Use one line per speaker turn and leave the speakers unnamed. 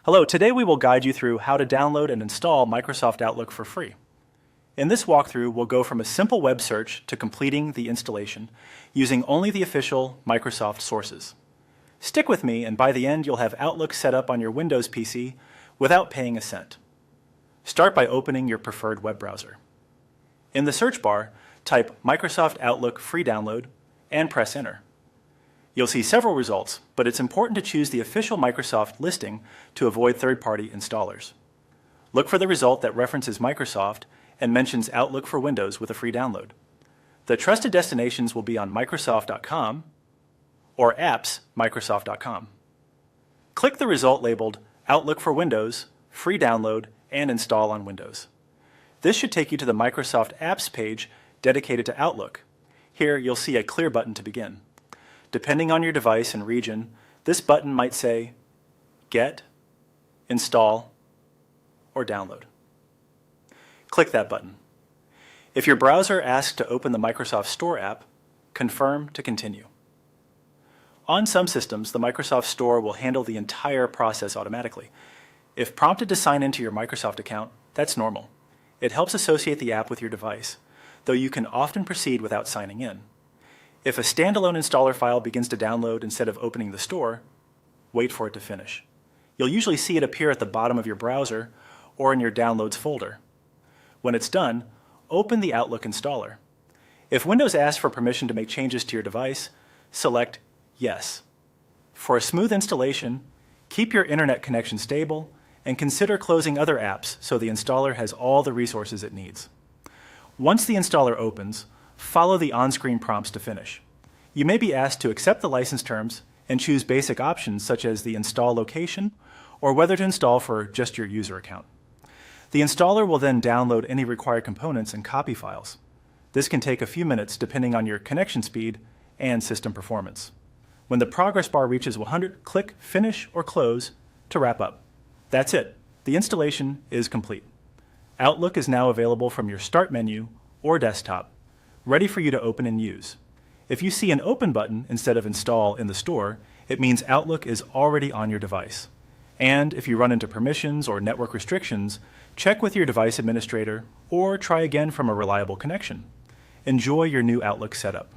Hello, today we will guide you through how to download and install Microsoft Outlook for free. In this walkthrough, we'll go from a simple web search to completing the installation using only the official Microsoft sources. Stick with me, and by the end you'll have Outlook set up on your Windows PC without paying a cent. Start by opening your preferred web browser. In the search bar, type Microsoft Outlook free download and press enter. You'll see several results, but it's important to choose the official Microsoft listing to avoid third-party installers. Look for the result that references Microsoft and mentions Outlook for Windows with a free download. The trusted destinations will be on Microsoft.com or apps.microsoft.com. Click the result labeled Outlook for Windows, free download, and install on Windows. This should take you to the Microsoft Apps page dedicated to Outlook. Here you'll see a clear button to begin. Depending on your device and region, this button might say Get, Install, or Download. Click that button. If your browser asks to open the Microsoft Store app, confirm to continue. On some systems, the Microsoft Store will handle the entire process automatically. If prompted to sign into your Microsoft account, that's normal. It helps associate the app with your device, though you can often proceed without signing in. If a standalone installer file begins to download instead of opening the store, wait for it to finish. You'll usually see it appear at the bottom of your browser or in your Downloads folder. When it's done, open the Outlook installer. If Windows asks for permission to make changes to your device, select Yes. For a smooth installation, keep your internet connection stable and consider closing other apps so the installer has all the resources it needs. Once the installer opens, follow the on-screen prompts to finish. You may be asked to accept the license terms and choose basic options such as the install location or whether to install for just your user account. The installer will then download any required components and copy files. This can take a few minutes depending on your connection speed and system performance. When the progress bar reaches 100, click Finish or Close to wrap up. That's it. The installation is complete. Outlook is now available from your Start menu or desktop, ready for you to open and use. If you see an Open button instead of Install in the store, it means Outlook is already on your device. And if you run into permissions or network restrictions, check with your device administrator or try again from a reliable connection. Enjoy your new Outlook setup.